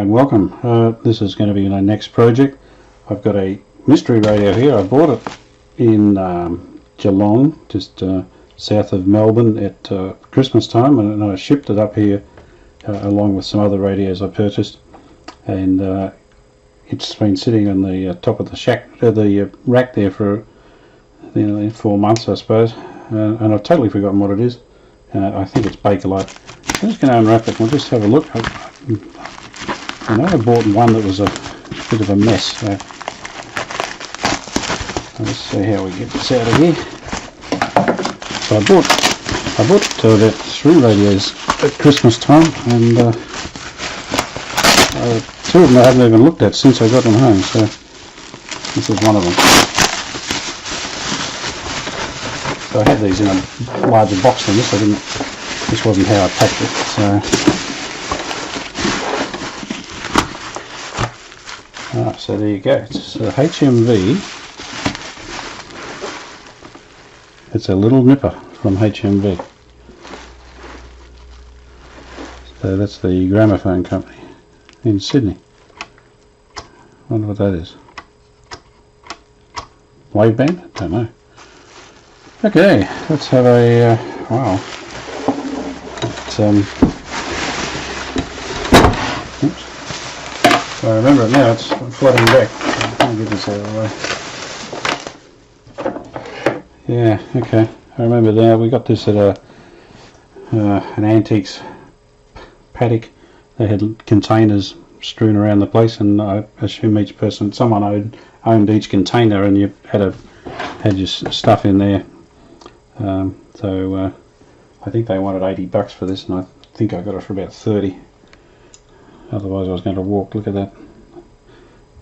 welcome. This is going to be my next project. I've got a mystery radio here. I bought it in Geelong, just south of Melbourne at Christmas time, and I shipped it up here along with some other radios I purchased, and it's been sitting on the top of the rack there for 4 months, I suppose, and I've totally forgotten what it is. I think it's Bakelite. I'm just going to unwrap it and we'll just have a look. I know I bought one that was a bit of a mess, so let's see how we get this out of here. So I bought about 3 radios at Christmas time, and 2 of them I haven't even looked at since I got them home, so this is one of them. So I had these in a larger box than this. This wasn't how I packed it, so there you go. It's a HMV. It's a little nipper from HMV. So that's the gramophone company in Sydney. Wonder what that is. Waveband? Don't know. Okay, let's have a wow. Oops. So I remember it now. It's flooding back. I'll get this out of the way. Yeah. Okay. I remember now. We got this at an antiques paddock. They had containers strewn around the place, and I assume someone owned each container, and you had your stuff in there. So I think they wanted $80 for this, and I think I got it for about 30. Otherwise I was going to walk. Look at that.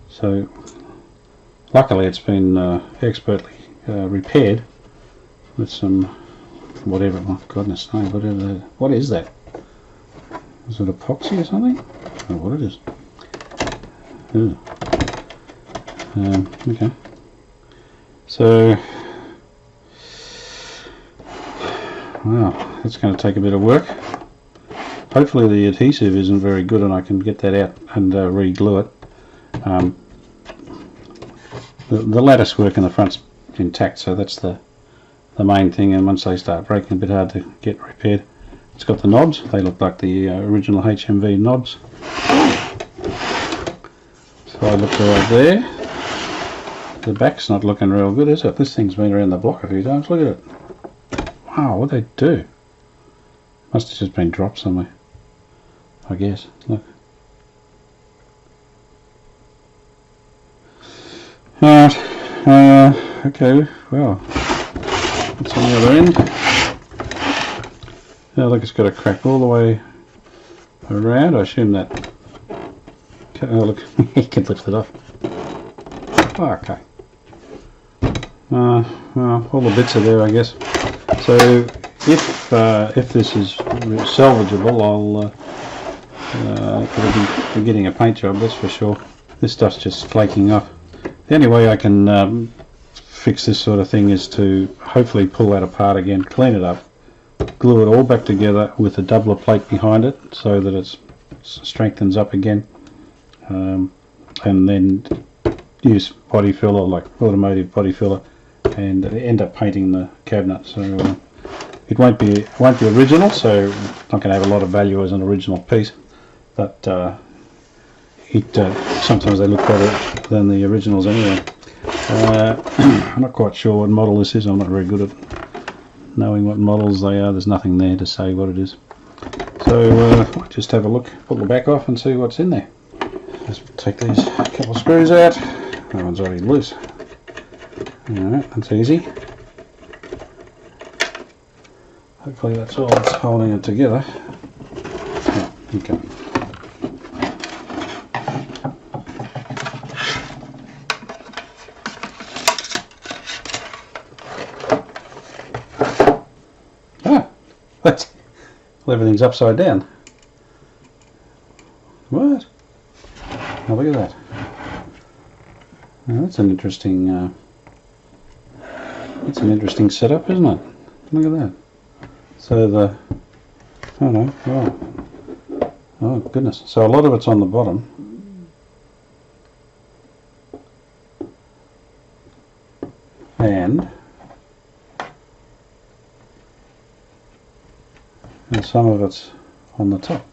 So luckily it's been expertly repaired with some whatever. Oh, goodness no, whatever. What is that? Is it epoxy or something? I don't know what it is. Ooh. Okay. So wow, that's going to take a bit of work. Hopefully the adhesive isn't very good and I can get that out and re-glue it. The lattice work in the front's intact, so that's the main thing, and once they start breaking, a bit hard to get repaired. It's got the knobs. They look like the original HMV knobs. So I look right there. The back's not looking real good, is it? This thing's been around the block a few times. Look at it. Wow, what'd they do? Must have just been dropped somewhere, I guess. Look. Alright, okay, well, what's on the other end? Yeah, look, it's got a crack all the way around. I assume that. Oh, look, you can lift it off. Oh, okay. Well, all the bits are there, I guess. So if this is salvageable, it'll be getting a paint job, that's for sure. This stuff's just flaking off. The only way I can fix this sort of thing is to hopefully pull that apart again, clean it up, glue it all back together with a doubler plate behind it so that it strengthens up again, and then use body filler, like automotive body filler, and end up painting the cabinet. So it won't be original, so it's not going to have a lot of value as an original piece, but sometimes they look better than the originals anyway. I'm not quite sure what model this is. I'm not very good at knowing what models they are. There's nothing there to say what it is. So just have a look, pull the back off and see what's in there. Just take these couple of screws out. That one's already loose. Alright, that's easy. Hopefully that's all that's holding it together. Yeah, okay. Well, everything's upside down. What? Oh, look at that. Now, that's an interesting setup, isn't it? Look at that. So oh no, oh goodness. So a lot of it's on the bottom. and some of it's on the top.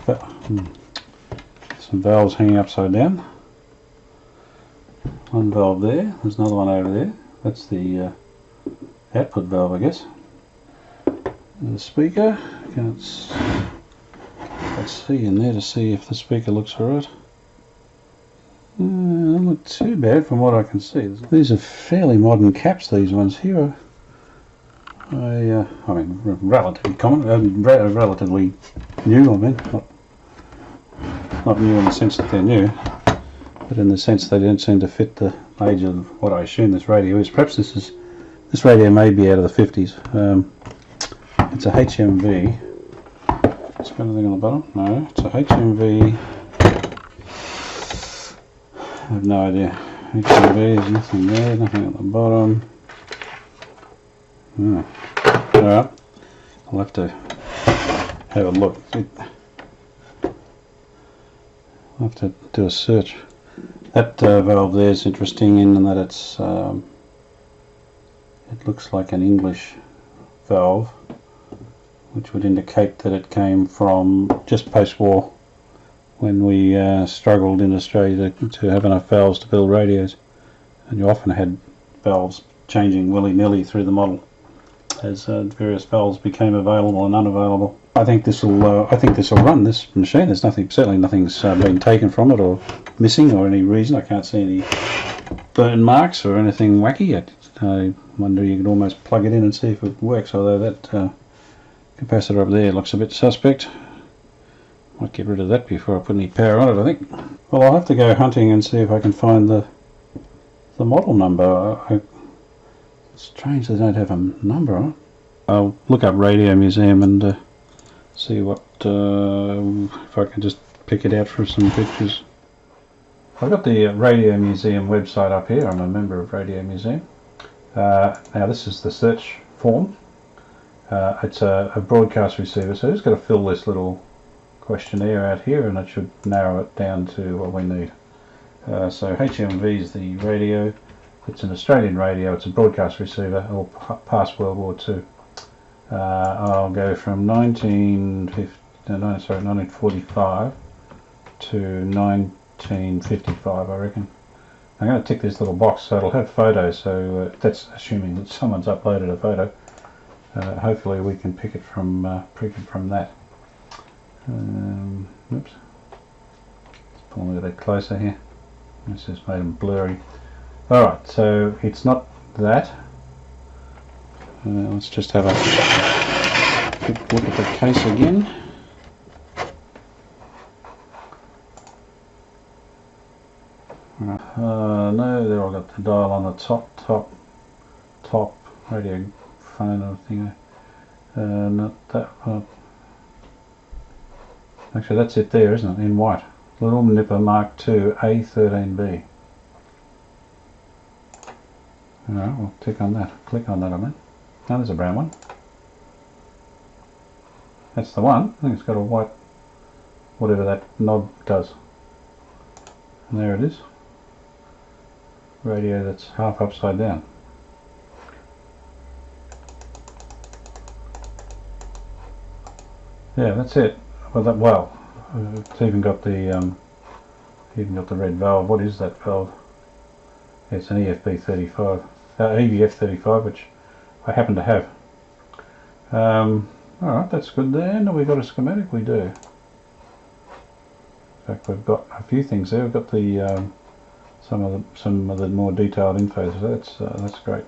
But, some valves hanging upside down. One valve there, there's another one over there. That's the output valve, I guess. And the speaker, let's see in there to see if the speaker looks alright. Doesn't look too bad from what I can see. These are fairly modern caps, these ones here. I mean, relatively common, relatively new, I mean. Not new in the sense that they're new, but in the sense they don't seem to fit the age of what I assume this radio is. Perhaps this radio may be out of the 50s. It's a HMV. It's got anything on the bottom? No, it's a HMV. I have no idea. HMV, there's nothing there, nothing at the bottom. Alright, I'll have to have a look. I'll have to do a search. That valve there is interesting in that it's it looks like an English valve, which would indicate that it came from just post-war, when we struggled in Australia to have enough valves to build radios, and you often had valves changing willy-nilly through the model as various valves became available and unavailable. I think this will run this machine. There's certainly nothing's been taken from it or missing or any reason. I can't see any burn marks or anything wacky. I wonder, you could almost plug it in and see if it works, although that capacitor up there looks a bit suspect. Might get rid of that before I put any power on it, I think. Well, I'll have to go hunting and see if I can find the model number. It's strange they don't have a number on it. I'll look up Radio Museum and see what if I can just pick it out from some pictures. I've got the Radio Museum website up here. I'm a member of Radio Museum. Now this is the search form. It's a broadcast receiver, so just got to fill this little questionnaire out here, and it should narrow it down to what we need. So HMV is the radio. It's an Australian radio. It's a broadcast receiver, all past World War II. I'll go from 1945 to 1955, I reckon. I'm going to tick this little box so it'll have photos, so that's assuming that someone's uploaded a photo. Hopefully we can pick it from that. Oops. Let's pull a little bit closer here. This just made them blurry. Alright, so it's not that. Let's just have a quick look at the case again. No, there I've got the dial on the top radio phone or thing. Not that one. Actually, that's it there, isn't it? In white. Little Nipper Mark II A13B. Alright, we'll click on that. Click on that, I mean. Oh, there's a brown one. That's the one. I think it's got a white, whatever that knob does. And there it is. Radio that's half upside down. Yeah, that's it. Well, it's even got the red valve. What is that valve? Yeah, it's an EFB35, EVF35, which I happen to have. Alright, that's good there. Now we've got a schematic, we do. In fact, we've got a few things there. We've got the some of the more detailed info, so that's great.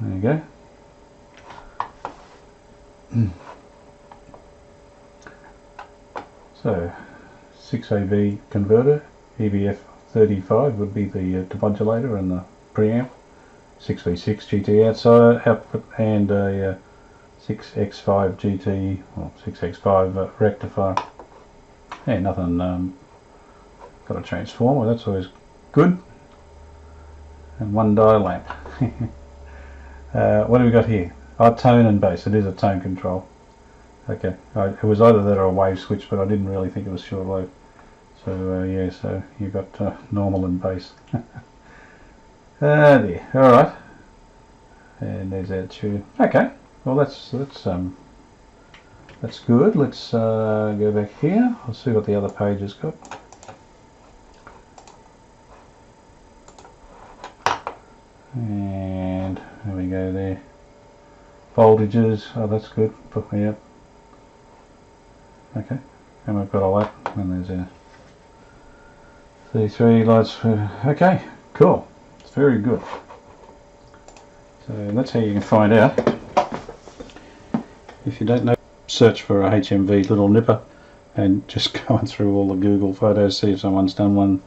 There you go. So 6AB converter, EVF35 would be the demodulator and the preamp, 6V6 GT outside output, and a 6X5 GT, or 6X5 rectifier. Yeah, nothing, got a transformer, that's always good, and one dial lamp. What do we got here? Oh, tone and bass. It is a tone control. Okay. It was either that or a wave switch, but I didn't really think it was short wave. So yeah, so you've got normal and bass. There. All right. And there's our tune. Okay. Well, that's good. Let's go back here. I'll see what the other page has got. And there we go there. Voltages. Oh, that's good. Put me up. Okay. And we've got all that. And there's our 33 lights for. Okay. Cool. It's very good. So that's how you can find out. If you don't know, search for a HMV little nipper and just going through all the Google photos, see if someone's done one,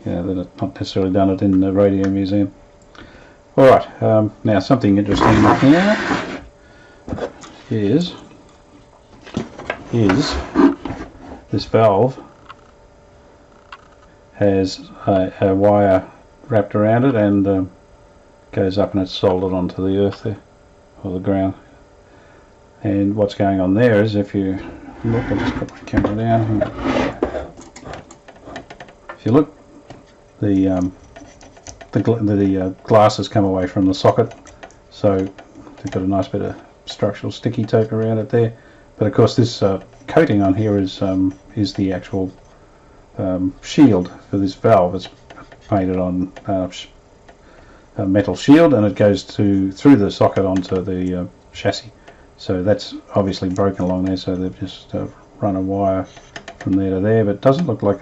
you know, that have not necessarily done it in the radio museum. Alright, now something interesting here is this valve has a wire wrapped around it and goes up and it's soldered onto the earth there, or the ground. And what's going on there is, if you look, I'll just put my camera down. If you look, the glasses come away from the socket, so they've got a nice bit of structural sticky tape around it there. But of course, this coating on here is the actual shield for this valve. It's painted on a metal shield, and it goes through the socket onto the chassis. So that's obviously broken along there, so they've just run a wire from there to there, but it doesn't look like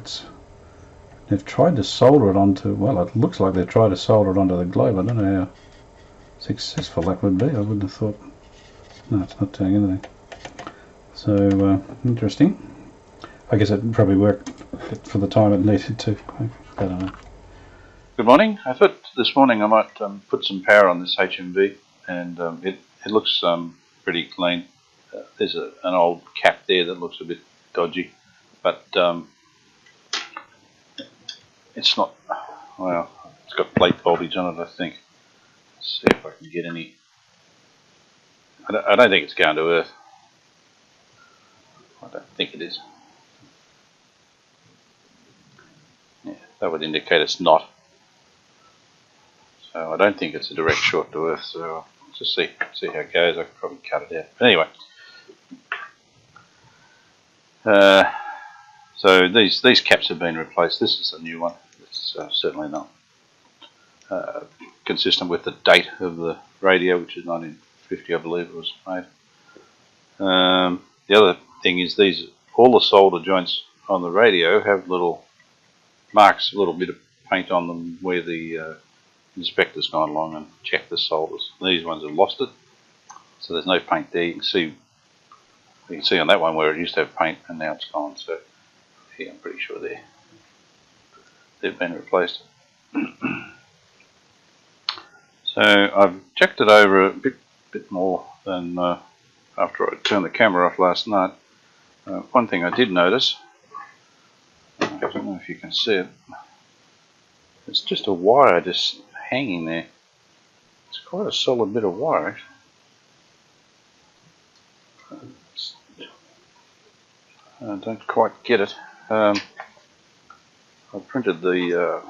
they've tried to solder it onto, well, it looks like they've tried to solder it onto the globe. I don't know how successful that would be. I wouldn't have thought. No, it's not doing anything. So, interesting. I guess it probably worked for the time it needed to. I don't know. Good morning. I thought this morning I might put some power on this HMV, and it looks pretty clean. There's an old cap there that looks a bit dodgy, but it's not, well, it's got plate voltage on it, I think. Let's see if I can get any. I don't think it's going to earth. I don't think it is. Yeah, that would indicate it's not. So I don't think it's a direct short to earth, so I'll just see how it goes. I could probably cut it out. But anyway. So these caps have been replaced. This is a new one. It's certainly not consistent with the date of the radio, which is 1950, I believe it was made. The other thing is all the solder joints on the radio have little marks, a little bit of paint on them where the inspector's gone along and checked the solders. These ones have lost it, so there's no paint there. You can see on that one where it used to have paint and now it's gone. So yeah, I'm pretty sure they've been replaced. So I've checked it over a bit more than after I turned the camera off last night. One thing I did notice, I don't know if you can see it, it's just a wire just hanging there. It's quite a solid bit of wire. I don't quite get it. I printed the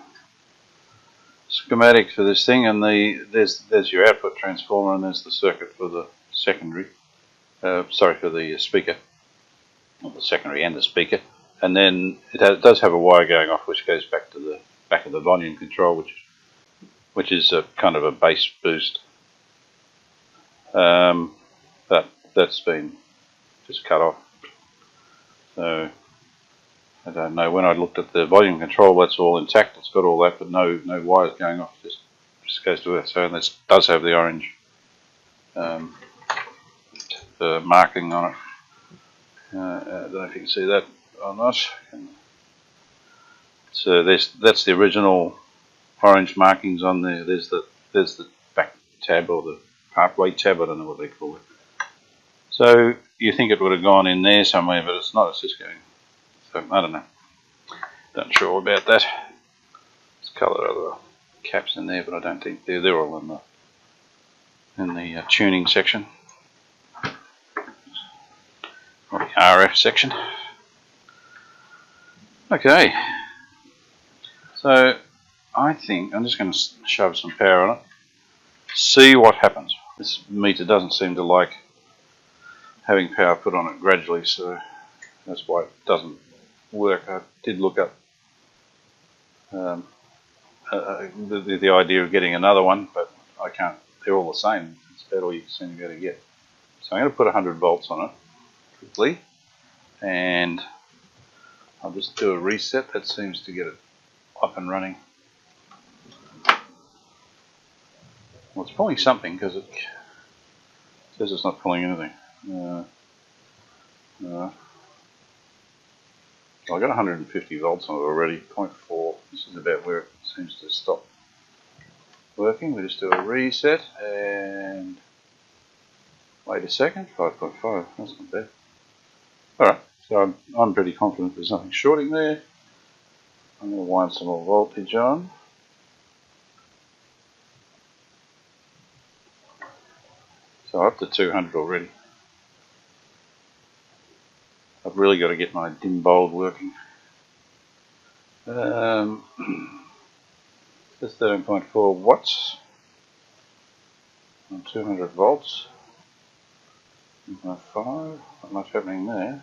schematic for this thing, and there's your output transformer, and there's the circuit for the secondary. Sorry, for the speaker, not the secondary and the speaker. And then it does have a wire going off, which goes back to the back of the volume control, which is a kind of a bass boost. But that's been just cut off. So I don't know. When I looked at the volume control, that's all intact. It's got all that, but no wires going off. Just goes to earth. So this does have the orange marking on it. I don't know if you can see that or not. So that's the original orange markings on there. There's the back tab, or the halfway tab. I don't know what they call it. So you think it would have gone in there somewhere, but it's not. It's just going. So I don't know. Not sure about that. There's a couple of other caps in there, but I don't think they're all in the tuning section. RF section. Okay, so I think I'm just going to shove some power on it, see what happens. This meter doesn't seem to like having power put on it gradually, so that's why it doesn't work. I did look up the idea of getting another one, but I can't. They're all the same. It's about all you seem to be able to get. So I'm going to put 100 volts on it quickly, and I'll just do a reset. That seems to get it up and running. Well, it's pulling something because it says it's not pulling anything. I got 150 volts on it already, 0.4. This is about where it seems to stop working. We just do a reset and wait a second, 5.5, that's not bad. Alright, so I'm pretty confident there's nothing shorting there. I'm going to wind some more voltage on. So up to 200 already. I've really got to get my dim bulb working. That's 13.4 watts on 200 volts. 5, not much happening there.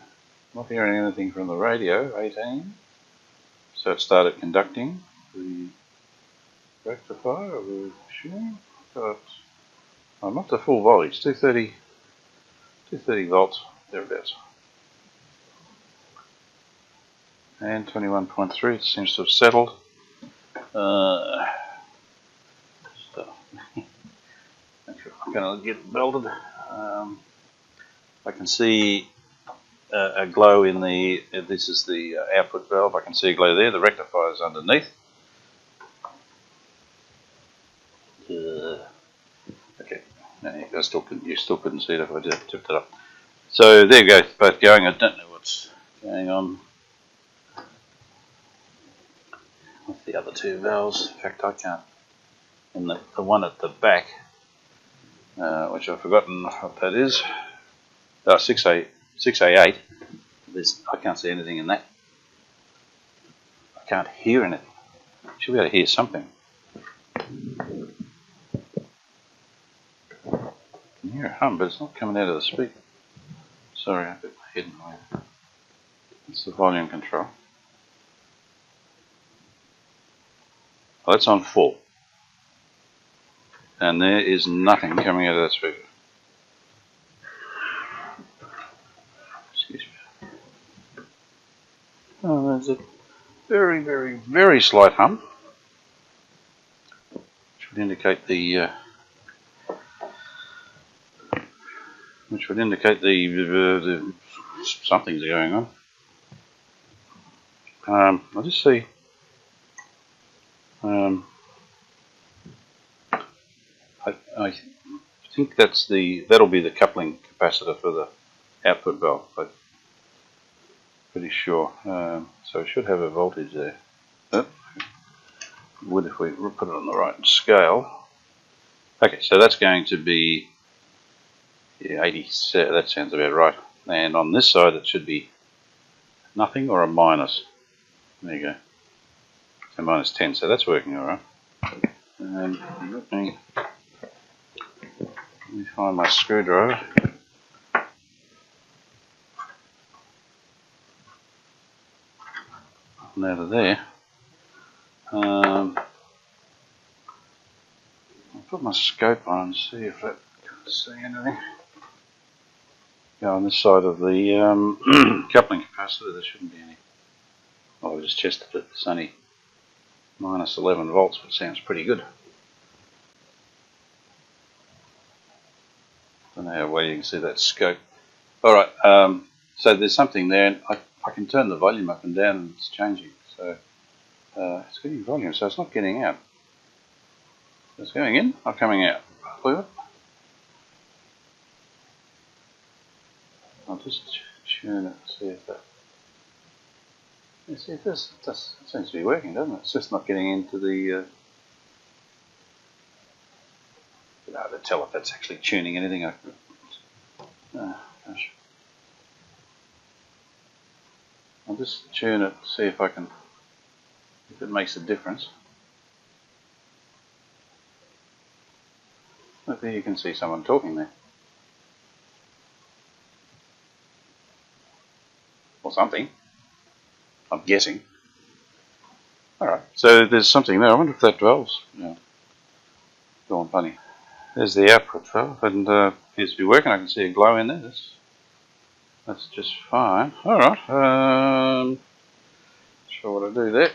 Not hearing anything from the radio, 18. So it started conducting the rectifier, we assume. Got, not the full voltage, 230 volts, thereabouts. And 21.3, it seems to have settled. I'm going to get belted. I can see a glow in the, this is the output valve, I can see a glow there, the rectifier is underneath. Okay, no, you still couldn't see it if I tipped it up. So there you go, both going. I don't know what's going on with the other two valves. In fact, I can't. And the one at the back, which I've forgotten what that is, 6A8. I can't see anything in that. I can't hear anything. Should be able to hear something. I can hear a hum, but it's not coming out of the speaker. Sorry, I put my head in the way. It's the volume control. Oh, that's on full. And there is nothing coming out of that speaker. Excuse me. Oh, there's a very, very, very slight hum, which would indicate the something's going on. I'll just see. I think that'll be the coupling capacitor for the output valve. I'm pretty sure. So it should have a voltage there. Would if we put it on the right scale. Okay, so that's going to be 80. That sounds about right. And on this side, it should be nothing or a minus. There you go. So minus 10. So that's working all right. And let me find my screwdriver. And out of there. I'll put my scope on and see if that can see anything. Go on this side of the coupling capacitor, there shouldn't be any. Oh, I just tested it, it's only minus 11 volts, which sounds pretty good. Don't know how well you can see that scope. Alright, so there's something there, and I can turn the volume up and down and it's changing. So it's getting volume, so it's not getting out. It's going in, not coming out. I'll just tune it, see if that. You see, this seems to be working, doesn't it? It's just not getting into the. Hard to tell if that's actually tuning anything. Gosh. I'll just tune it, see if I can, if it makes a difference. Look there, you can see someone talking there. Or something. I'm guessing. Alright, so there's something there. I wonder if that valve's going funny. There's the output valve, and appears to be working. I can see a glow in there. That's just fine. Alright, not sure what to do there.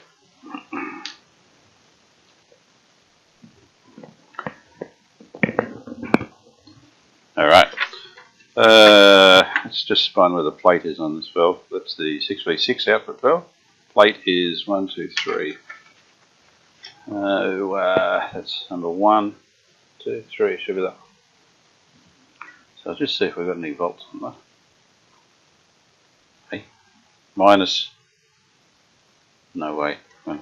Alright, let's just find where the plate is on this valve. That's the 6V6 output valve. Plate is 1, 2, 3. That's number 1, 2, 3. Should be that. So I'll just see if we've got any volts on that. Hey, minus. No way. Wait.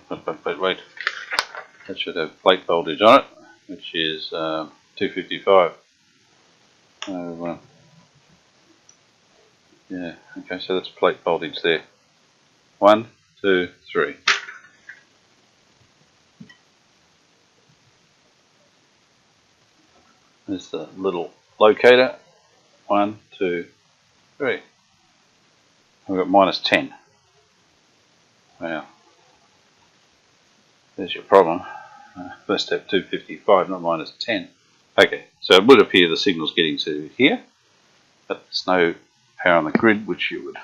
That should have plate voltage on it, which is 255. Yeah. Okay. So that's plate voltage there. 1, 2, 3. There's the little locator. 1, 2, 3. We've got minus 10. Wow. There's your problem. First step 255, not minus 10. Okay, so it would appear the signal's getting to here, but there's no power on the grid, which you would.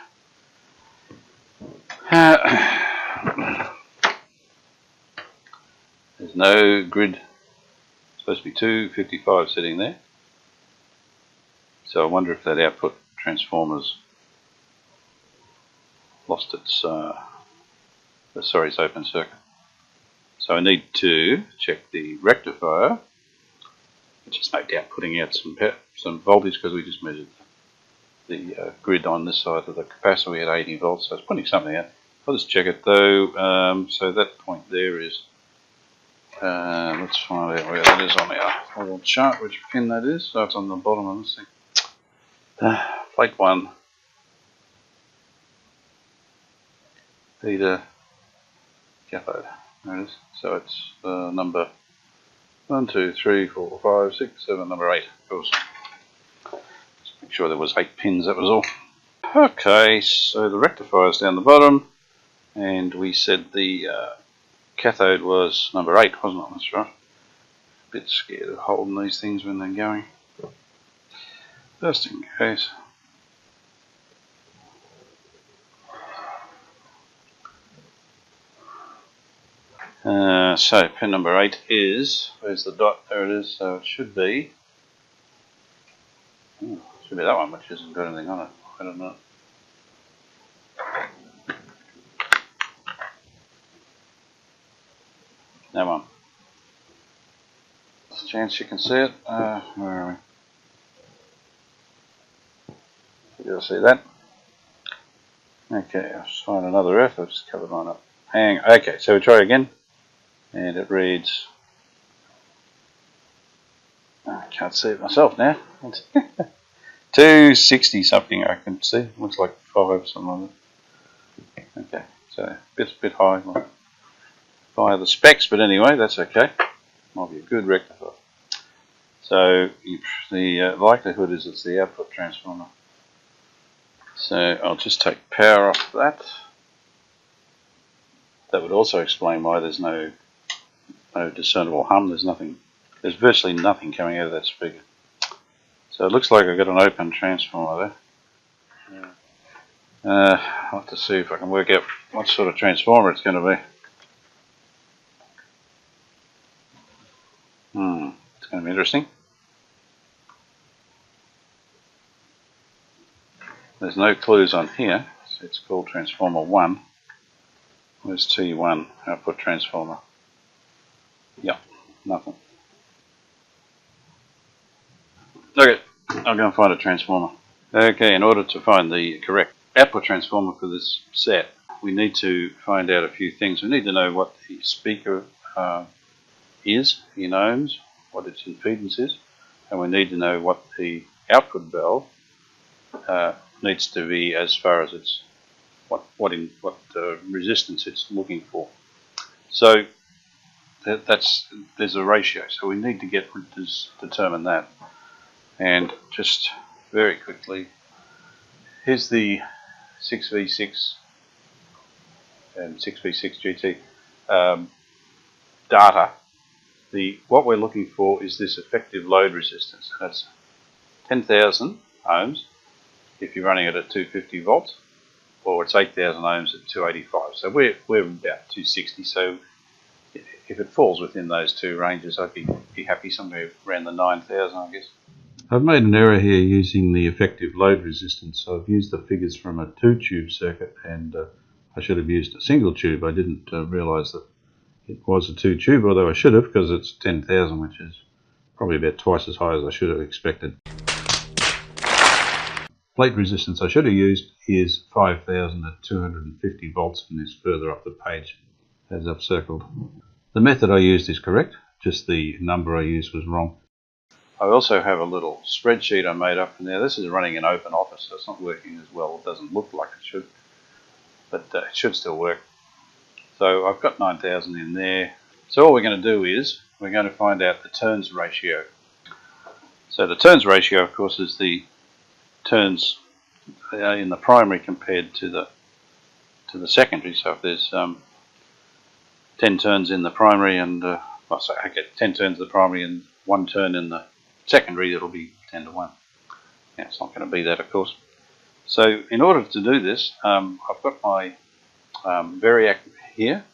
There's no grid. It's supposed to be 255 sitting there. So I wonder if that output transformer's lost its, its open circuit. So I need to check the rectifier, which is no doubt putting out some voltage because we just measured the grid on this side of the capacitor. We had 80 volts, so it's putting something out. I'll just check it though. So that point there is, let's find out where that is on our little chart, which pin that is. So it's on the bottom of this thing. Plate 1. Feeder cathode. There it is. So it's number 1, 2, 3, 4, 5, 6, 7, number 8. Of course. Just make sure there was 8 pins, that was all. Okay, so the rectifier's down the bottom, and we said the cathode was number 8, wasn't it? That's right. A bit scared of holding these things when they're going. Just in case. So pin number 8 is, where's the dot? There it is. So it should be that one, which hasn't got anything on it. I don't know. That one. There's a chance you can see it. Where are we? You'll see that. Okay, I'll just find another F. I've just covered mine up. Hang on. Okay, so we try again. And it reads, I can't see it myself now. 260 something I can see. Looks like 5 something like that. Okay, so it's a bit high by the specs, but anyway, that's okay. Might be a good rectifier. So the likelihood is it's the output transformer. So I'll just take power off that. That would also explain why there's no discernible hum. There's virtually nothing coming out of that speaker. So it looks like I've got an open transformer there. I'll have to see if I can work out what sort of transformer it's going to be. It's going to be interesting. There's no clues on here. So it's called transformer 1. Where's T1 output transformer? Yep, nothing. Okay, I'll go and find a transformer. Okay, in order to find the correct output transformer for this set, we need to find out a few things. We need to know what the speaker is in ohms, what its impedance is, and we need to know what the output valve needs to be as far as its what resistance it's looking for. So there's a ratio. So we need to determine that. And just very quickly, here's the 6v6 and 6v6 GT data. What we're looking for is this effective load resistance. That's 10,000 ohms if you're running it at 250 volts, or it's 8,000 ohms at 285. So we're about 260. So if it falls within those two ranges, I'd be happy somewhere around the 9,000, I guess. I've made an error here using the effective load resistance. So I've used the figures from a 2-tube circuit, and I should have used a single tube. I didn't realise that it was a 2-tube, although I should have, because it's 10,000, which is probably about twice as high as I should have expected. Plate resistance I should have used is 5,000 at 250 volts, and is further up the page as I've circled. The method I used is correct, just the number I used was wrong. I also have a little spreadsheet I made up from there. This is running in OpenOffice, so it's not working as well. It doesn't look like it should, but it should still work. So I've got 9,000 in there. So all we're going to do is we're going to find out the turns ratio. So the turns ratio, of course, is the turns in the primary compared to the secondary. So if there's 10 turns in the primary and I get 10 turns in the primary and 1 turn in the secondary, it'll be 10 to 1. Yeah, it's not going to be that, of course. So in order to do this, I've got my variac here.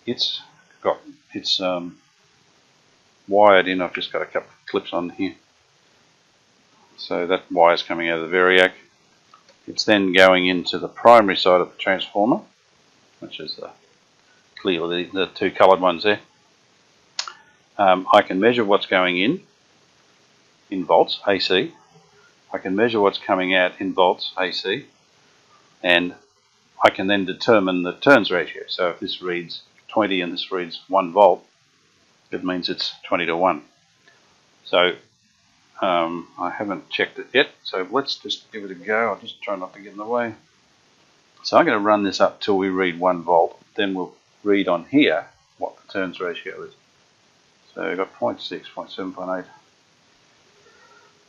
It's wired in. I've just got a couple of clips on here. So that wire's coming out of the variac. It's then going into the primary side of the transformer, which is clearly the two coloured ones there. I can measure what's going in volts, AC. I can measure what's coming out in volts, AC. And I can then determine the turns ratio. So if this reads 20 and this reads 1 volt, it means it's 20 to 1. So I haven't checked it yet, so let's just give it a go. I'll just try not to get in the way. So I'm going to run this up till we read 1 volt, then we'll read on here what the turns ratio is. So I've got 0.6, 0.7, 0.8,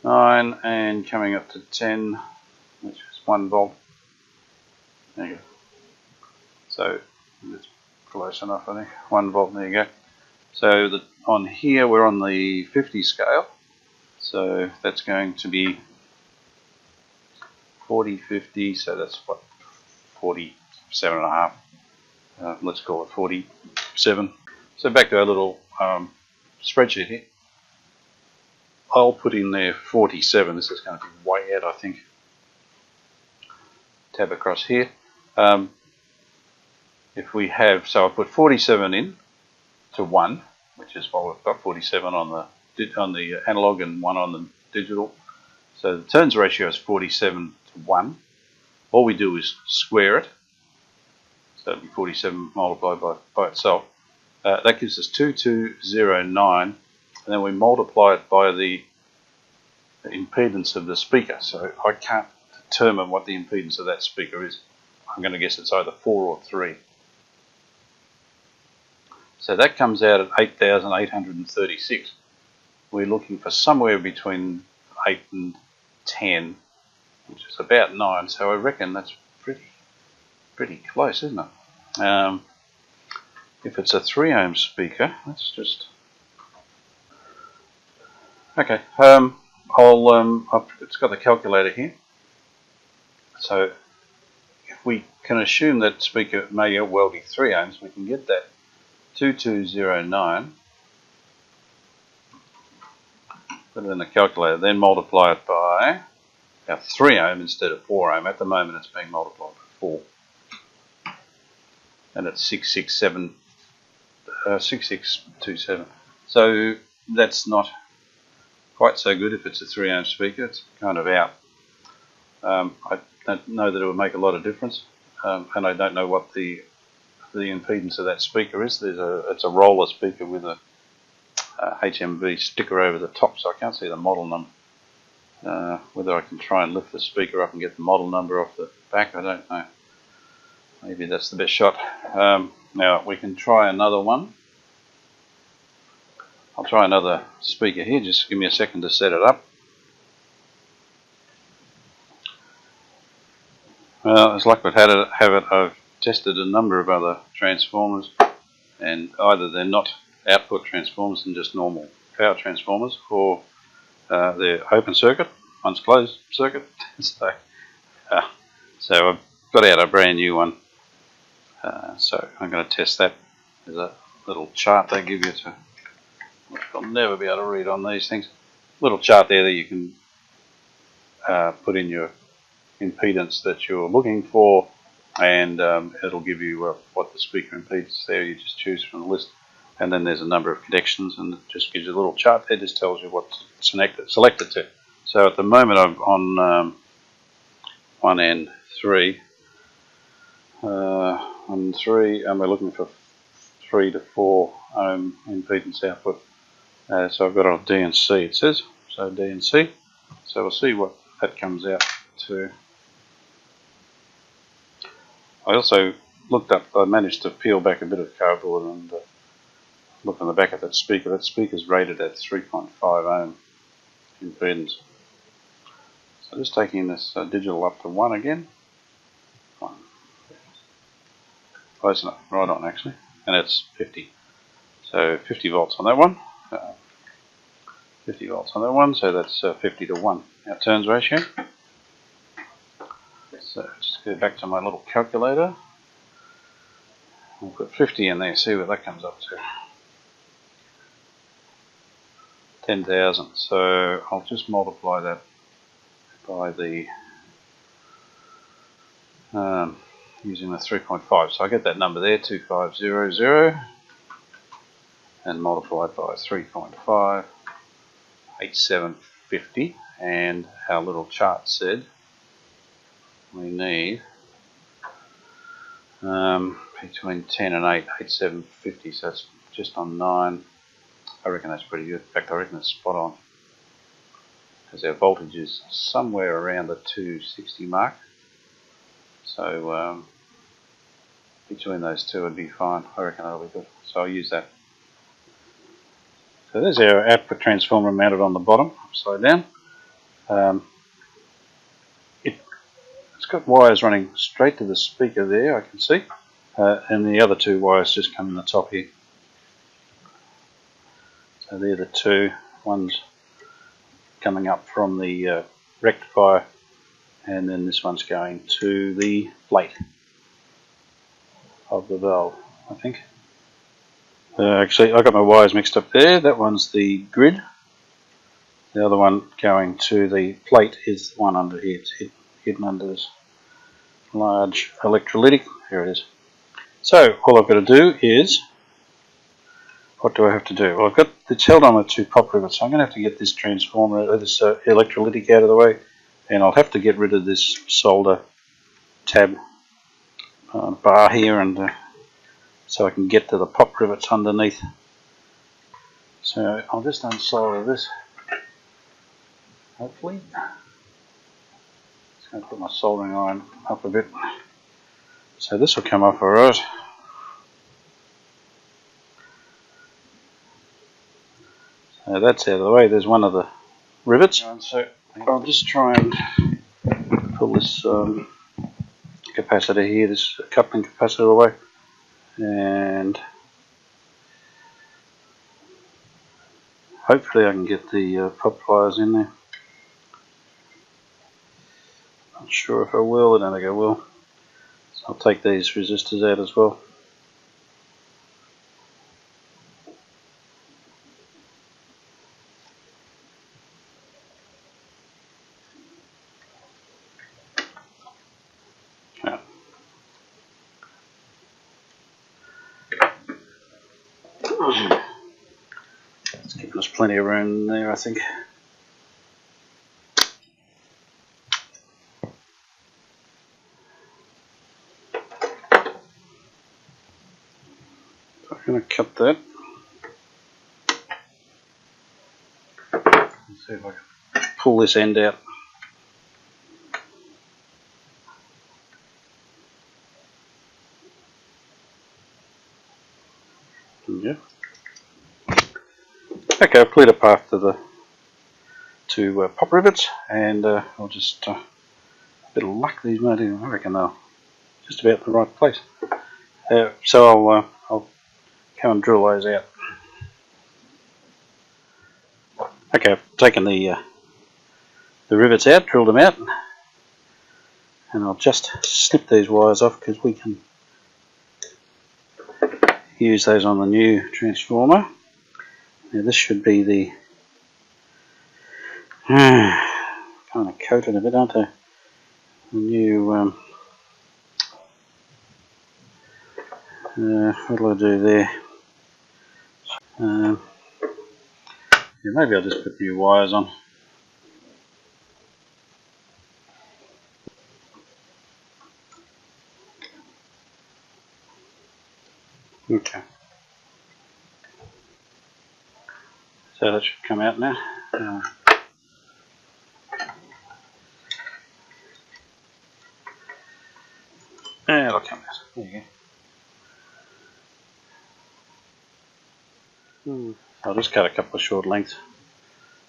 9, and coming up to 10, which is 1 volt. There you go. So it's close enough, I think. 1 volt, there you go. So on here we're on the 50 scale. So that's going to be 40, 50, so that's what, 47.5. Let's call it 47. So back to our little spreadsheet here. I'll put in there 47. This is going to be way out, I think. Tab across here. If we have, so I'll put 47 in to 1, which is what we've got, 47 on the analog and 1 on the digital. So the turns ratio is 47 to 1. All we do is square it. So it'll be 47 multiplied by itself. That gives us 2209, and then we multiply it by the impedance of the speaker. So I can't determine what the impedance of that speaker is. I'm going to guess it's either 4 or 3. So that comes out at 8,836. We're looking for somewhere between 8 and 10, which is about 9. So I reckon that's pretty close, isn't it? If it's a 3 ohm speaker, let's just... Okay, it's got the calculator here. So if we can assume that speaker may well be 3 ohms, we can get that 2209. Put it in the calculator, then multiply it by our 3 ohm instead of 4 ohm. At the moment it's being multiplied by 4. And it's 6627. So that's not quite so good if it's a 3 ohm speaker. It's kind of out. I don't know that it would make a lot of difference. And I don't know what the impedance of that speaker is. It's a roller speaker with a HMV sticker over the top, so I can't see the model number. Whether I can try and lift the speaker up and get the model number off the back, I don't know. maybe that's the best shot. Now we can try another one. I'll try another speaker here, just give me a second to set it up. Well, as luck would have it, I've tested a number of other transformers, and either they're not output transformers and just normal power transformers, or they're open circuit, one's closed circuit. So I've got out a brand new one. So I'm going to test that. There's a little chart they give you to, which I'll never be able to read on these things. Little chart there that you can put in your impedance that you're looking for, and it'll give you what the speaker impedance there. You just choose from the list, and then there's a number of connections, and it just gives you a little chart there. Just tells you what's selected to. So at the moment I'm on 1N3. On 3, and we're looking for 3 to 4 ohm impedance output. So I've got it on D and C, it says. So D and C. So we'll see what that comes out to. I also looked up, I managed to peel back a bit of cardboard and look on the back of that speaker. That speaker's rated at 3.5 ohm impedance. So just taking this digital up to 1 again. 1. Close enough, right on actually, and it's 50. So 50 volts on that one. 50 volts on that one, so that's 50 to 1 our turns ratio. So just go back to my little calculator. I'll put 50 in there, see what that comes up to. 10,000. So I'll just multiply that by the using the 3.5. So I get that number there, 2500, and multiply it by 3.5, 8750. And our little chart said we need between 10 and 8, 8750. So that's just on 9. I reckon that's pretty good. In fact, I reckon it's spot on, because our voltage is somewhere around the 260 mark. So between those two would be fine. I reckon that'll be good. So I'll use that. So there's our output transformer mounted on the bottom, upside down. It's got wires running straight to the speaker there, I can see. And the other 2 wires just come in the top here. So they're the 2. One's coming up from the rectifier, and then this one's going to the plate of the valve, I think. Actually, I got my wires mixed up there. That one's the grid. The other one going to the plate is the one under here. It's hidden under this large electrolytic. Here it is. So all I've got to do is, what do I have to do? Well, it's held on with 2 pop rivets, so I'm going to have to get this transformer, this electrolytic out of the way, and I'll have to get rid of this solder tab bar here, and so I can get to the pop rivets underneath. So I'll just unsolder this, hopefully. Just going to put my soldering iron up a bit. So this will come off alright. So that's out of the way. There's one of the rivets. So I'll just try and pull this capacitor here, this coupling capacitor away, and hopefully I can get the pop pliers in there. Not sure if I will. I don't think I will. So I'll take these resistors out as well. It's giving us plenty of room there, I think. So I'm going to cut that. Let's see if I can pull this end out. Okay, I've cleared a path to the pop rivets, and I'll just a bit of luck, these might even, I reckon they're just about the right place. So I'll come and drill those out. Okay, I've taken the rivets out, drilled them out, and I'll just snip these wires off because we can use those on the new transformer. Now this should be the kind of coated a bit, aren't they? The new what'll I do there? Yeah, maybe I'll just put new wires on. Okay. So that should come out now. It'll come out. There you go. I'll just cut a couple of short lengths.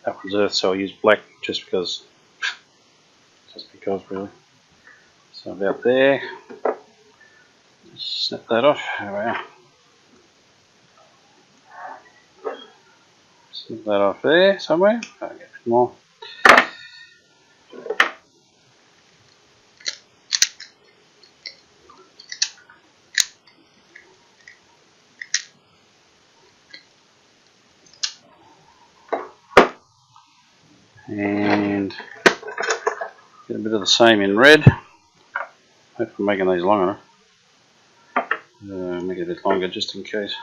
That one's earth, so I'll use black just because really. So about there. Just snip that off. There we are. Snip that off there somewhere. I'll get a bit more. And get a bit of the same in red. Hope I'm making these long enough. Make it a bit longer just in case.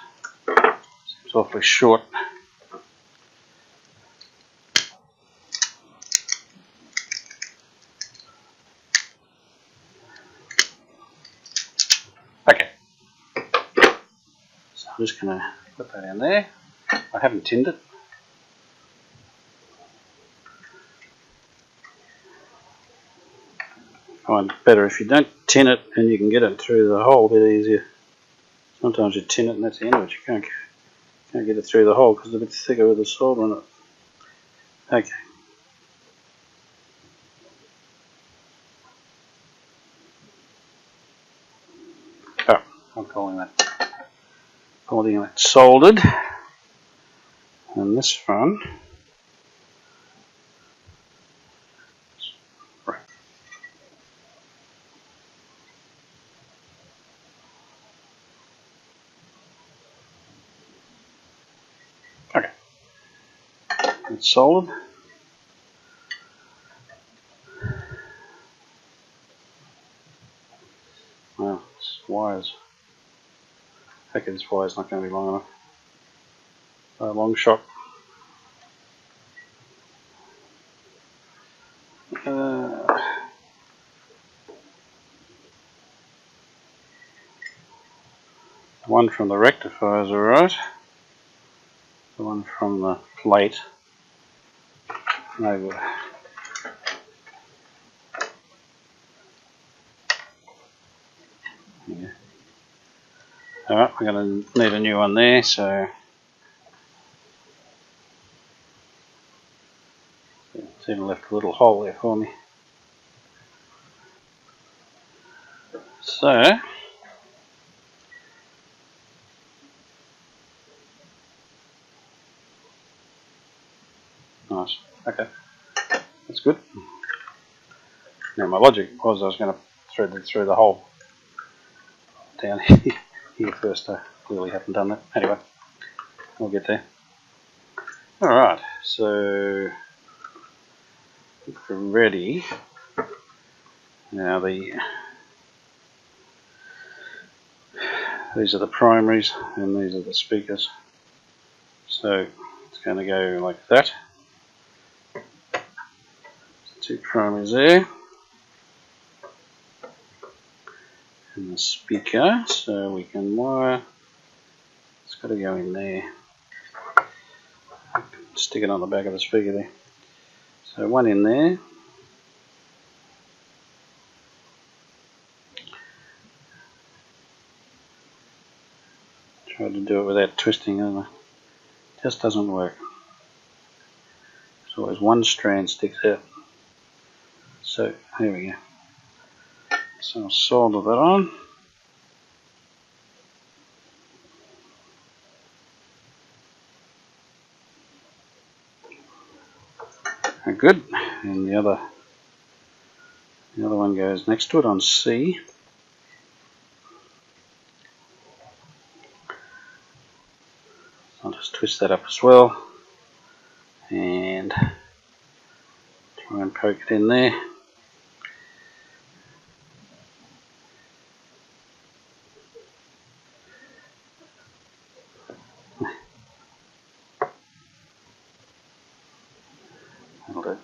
It's awfully short. Okay. So I'm just going to put that in there. I haven't tinned it. I find it better if you don't tin it and you can get it through the hole a bit easier. Sometimes you tin it and that's the end of it. You can't get it through the hole because it's a bit thicker with the solder on it. Okay. Oh, I'm calling that soldered. And this one. Okay. It's solid. Well, this wire's. Okay, this wire's not going to be long enough. Long shot. The one from the rectifier is alright. The one from the plate, no good. Yeah. Alright, we're going to need a new one there, so it's even left a little hole there for me. So, nice, okay, that's good. Now my logic was I was going to thread it through the hole down here first. I clearly haven't done that. Anyway, we'll get there. Alright, so we're ready. Now these are the primaries and these are the speakers. So it's going to go like that. Two primaries there. And the speaker, so we can wire. It's got to go in there. Stick it on the back of the speaker there. So one in there. Tried to do it without twisting, it just doesn't work. There's always one strand sticks out. So there we go. So I'll solder that on. Good. And the other one goes next to it on C. I'll just twist that up as well and try and poke it in there. That'll do.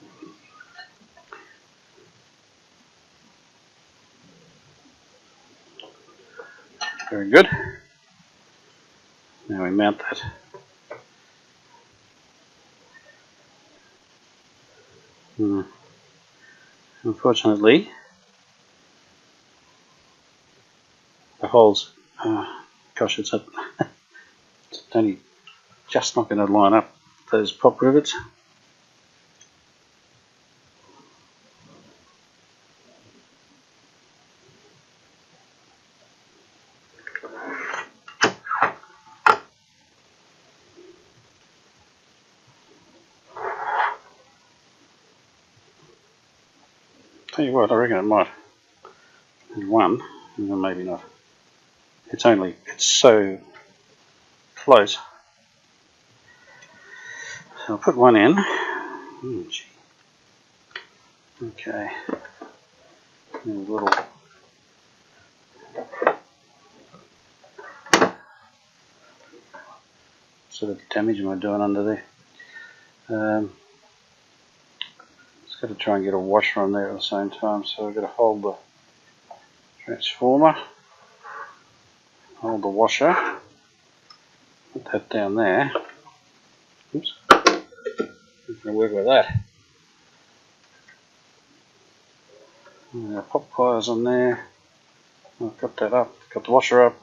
Very good. Now we mount that. Unfortunately, the holes, gosh, it's only just not going to line up those pop rivets. Tell you what, I reckon it might. There's one, and then maybe not. It's so close. So I'll put one in. Okay. And a little. Sort of damage am I doing under there? Just got to try and get a washer on there at the same time, so I've got to hold the transformer, hold the washer, put that down there. Oops, I'm going to work with that. Pop pliers on there. I've got that up, got the washer up.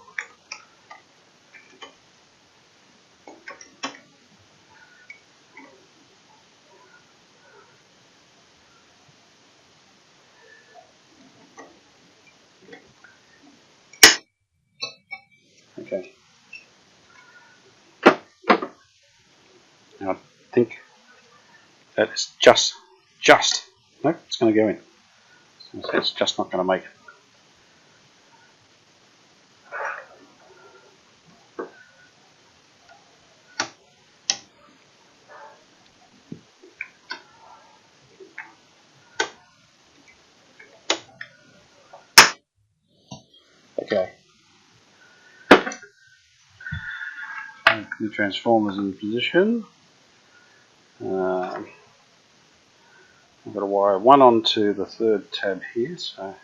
Okay. Now I think that is just, nope, it's going to go in. So it's just not going to make it. Okay. The transformer's in position. I've got to wire one onto the third tab here, so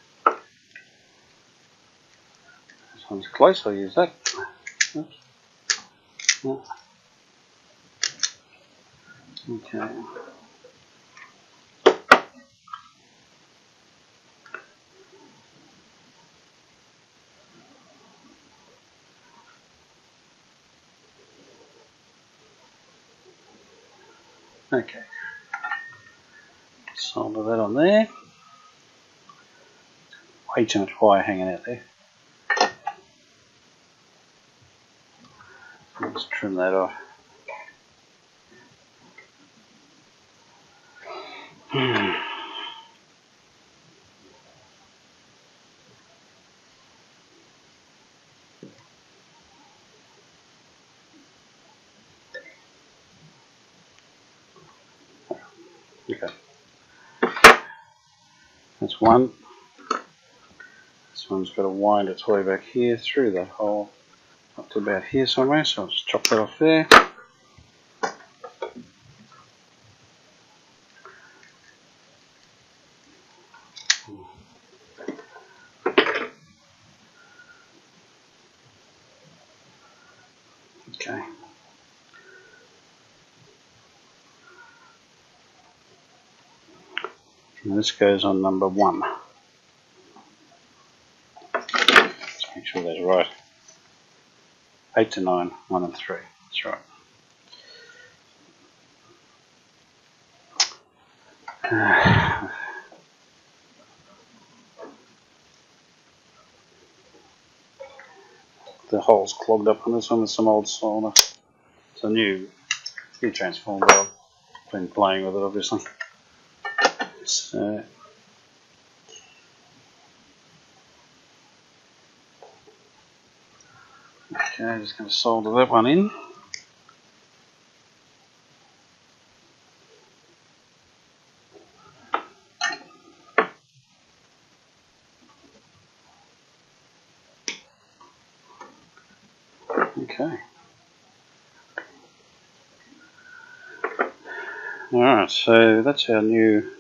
this one's close, I'll use that. Oops. Okay. Okay. Solder that on there. Way too much wire hanging out there. Let's trim that off. Okay. That's one. This one's got to wind its way back here through that hole up to about here somewhere, so I'll just chop that off there. Okay. And this goes on number 1. Let's make sure that's right. 8 to 9, 1 and 3. That's right. The hole's clogged up on this one with some old solder. It's a new transformer, but I've been playing with it obviously. So, okay, just going to solder that one in. Okay. Alright, so that's our new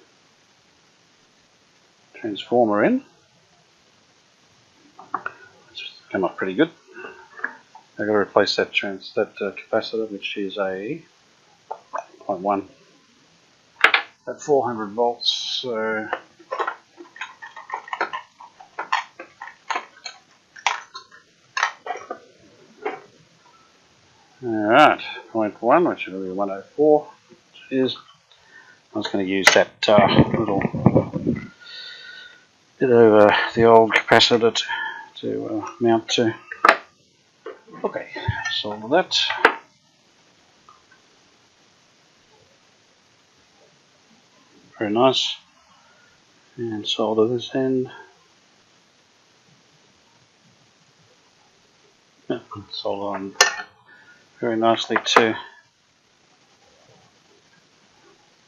transformer in. It's come up pretty good. I've got to replace that capacitor, which is a 0.1 at 400 volts. So alright, 0.1, which will be 104, which is, I was going to use that little bit of the old capacitor to mount to. Okay, solder that. Very nice. And solder this end. Yeah, solder on very nicely too.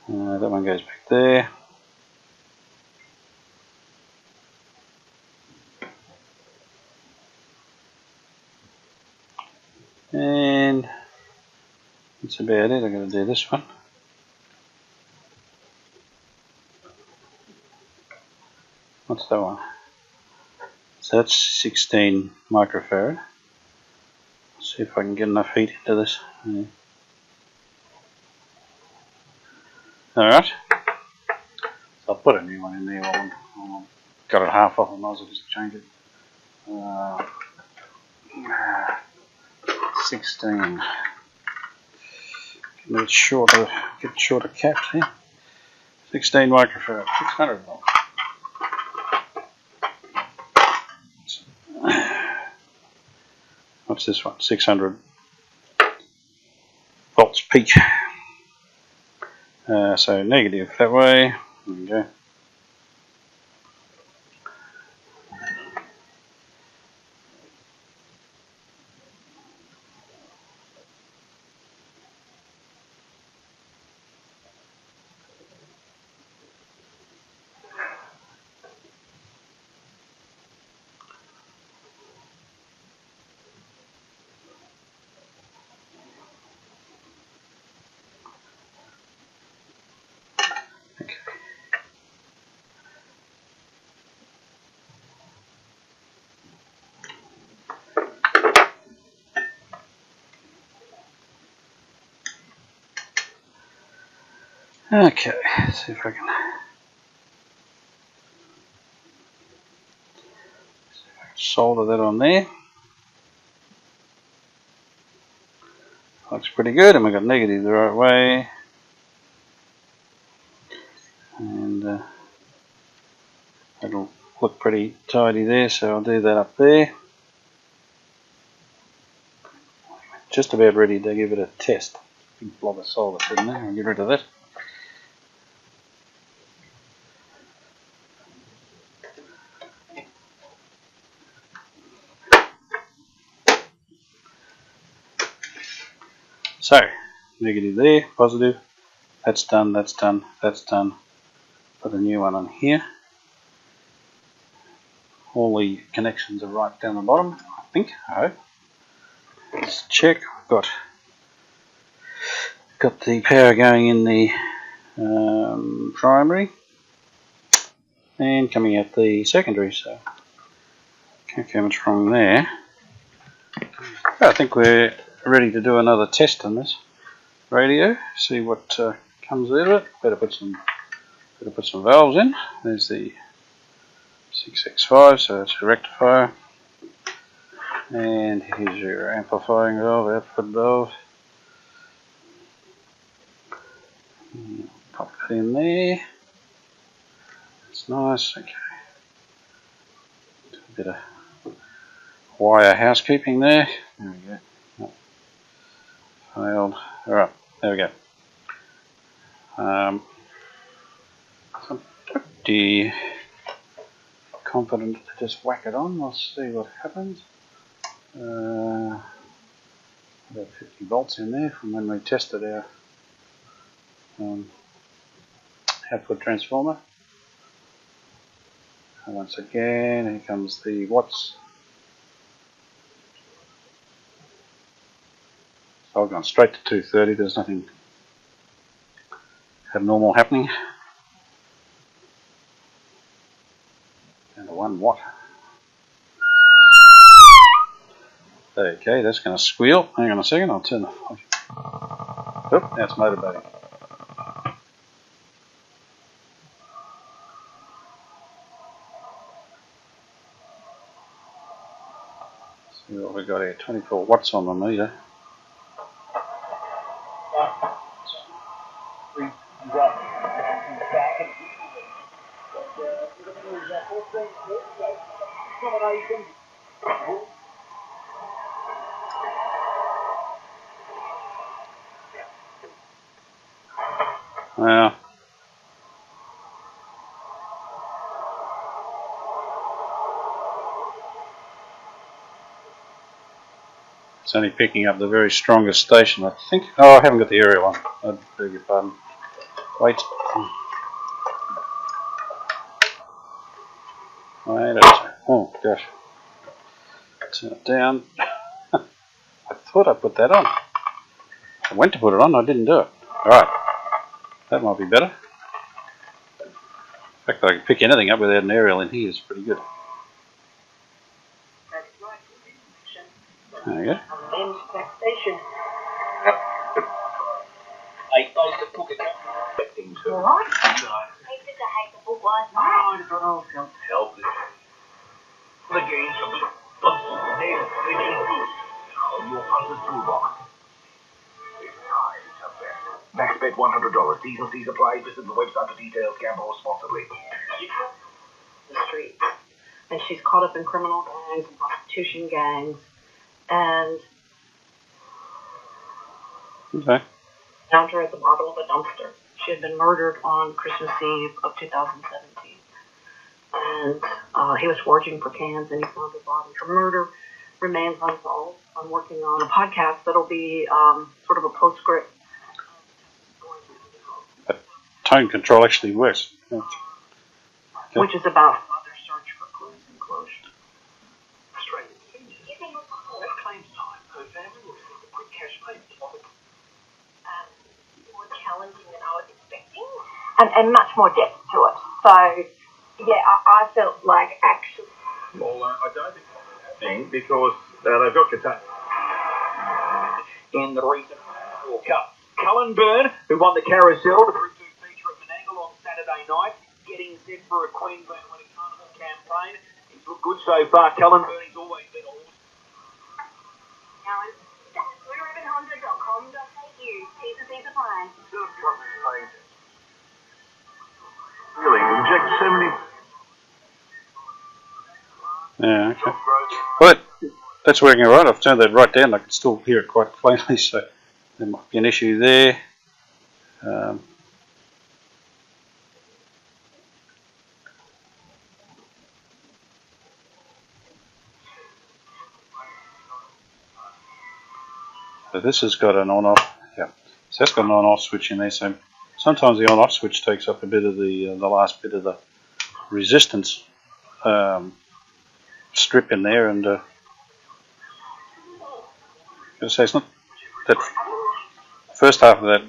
That one goes back there. And that's about it. I'm going to do this one. What's that one? So that's 16 microfarad. Let's see if I can get enough heat into this. Yeah. Alright. So I'll put a new one in there while I've got it half off. I might as well just change it. 16. Get shorter caps here. 16 microfarad, 600 volts. What's this one? 600 volts peak. So negative that way. There we go. Okay, let's see if I can solder that on there. Looks pretty good, and we've got negative the right way. And that'll look pretty tidy there, so I'll do that up there. Just about ready to give it a test. Big blob of solder sitting there, I'll get rid of that. So, negative there, positive, that's done, that's done, that's done. Put a new one on here. All the connections are right down the bottom, I think, I hope. Let's check. We've got the power going in the primary and coming out the secondary, so can't go much wrong there. I think we're ready to do another test on this radio, see what comes out of it. Better put some valves in. There's the 6X5, so that's a rectifier, and here's your amplifying valve, output valve. Pop it in there. That's nice. Okay. A bit of wire housekeeping there. There we go. Oh, failed. Alright, there we go. I'm pretty confident to just whack it on. We'll see what happens. About 50 volts in there from when we tested our output transformer. And once again, here comes the watts. So I've gone straight to 230. There's nothing abnormal happening. And a 1 watt. Okay, that's going to squeal. Hang on a second, I'll turn the... Oop, now it's motivating. See what we got here, 24 watts on the meter. Well, it's only picking up the very strongest station, I think. Oh, I haven't got the aerial on. I beg your pardon. Wait. Wait. Oh, gosh. Turn it down. I thought I put that on. I went to put it on, I didn't do it. Alright. That might be better. The fact that I can pick anything up without an aerial in here is pretty good. There you go. Max bet $100. T's and C's apply. Visit the website for details. Gamble responsibly. The streets, and she's caught up in criminal gangs and prostitution gangs, and Okay. found her at the bottom of a dumpster. She had been murdered on Christmas Eve of 2017, and he was foraging for cans, and he found her body. Her murder remains unsolved. I'm working on a podcast that'll be sort of a postscript. Tone control actually works. Okay. Which is about mother search for clues and closure. Australian seniors. At claims time, her family will receive a quick cash payment of it. More challenging than I was expecting, and much more depth to it. So, yeah, I felt like actually. Well, I don't think that's happening because they've got Qatar in the recent World Cup. Cullen Byrne, who won the carousel, the Group 2 feature at Menangle on Saturday night, getting set for a Queensland winning carnival campaign. He's looked good so far. Cullen Byrne, he's always been a horse. Alan, that's blueribbonhonda.com.au. T's and C's apply. Really, inject 70. Yeah, okay. Well, that's working alright. I've turned that right down. I can still hear it quite plainly, so there might be an issue there. So this has got an on-off. Yeah, so that's got an on-off switch in there. So sometimes the on-off switch takes up a bit of the last bit of the resistance strip in there, and so it's not that first half of that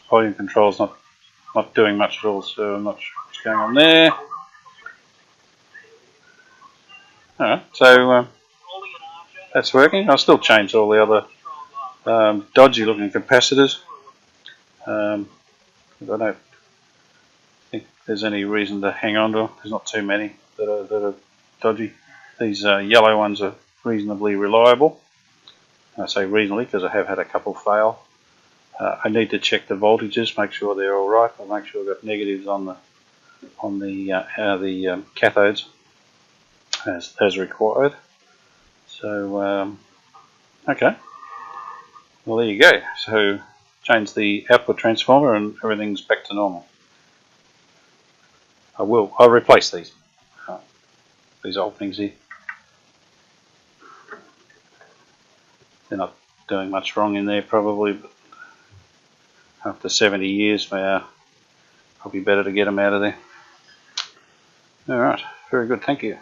volume control is not doing much at all. So I'm not sure what's going on there. Alright, so that's working. I'll still change all the other dodgy looking capacitors. I don't think there's any reason to hang on to them. There's not too many that are dodgy. These yellow ones are reasonably reliable. I say reasonably because I have had a couple fail. I need to check the voltages, make sure they're alright. I'll make sure I've got negatives on the on the cathodes as required. So okay, well there you go. So change the output transformer and everything's back to normal. I'll replace these old things here. They're not doing much wrong in there probably, but after 70 years probably better to get them out of there. Alright, very good, thank you.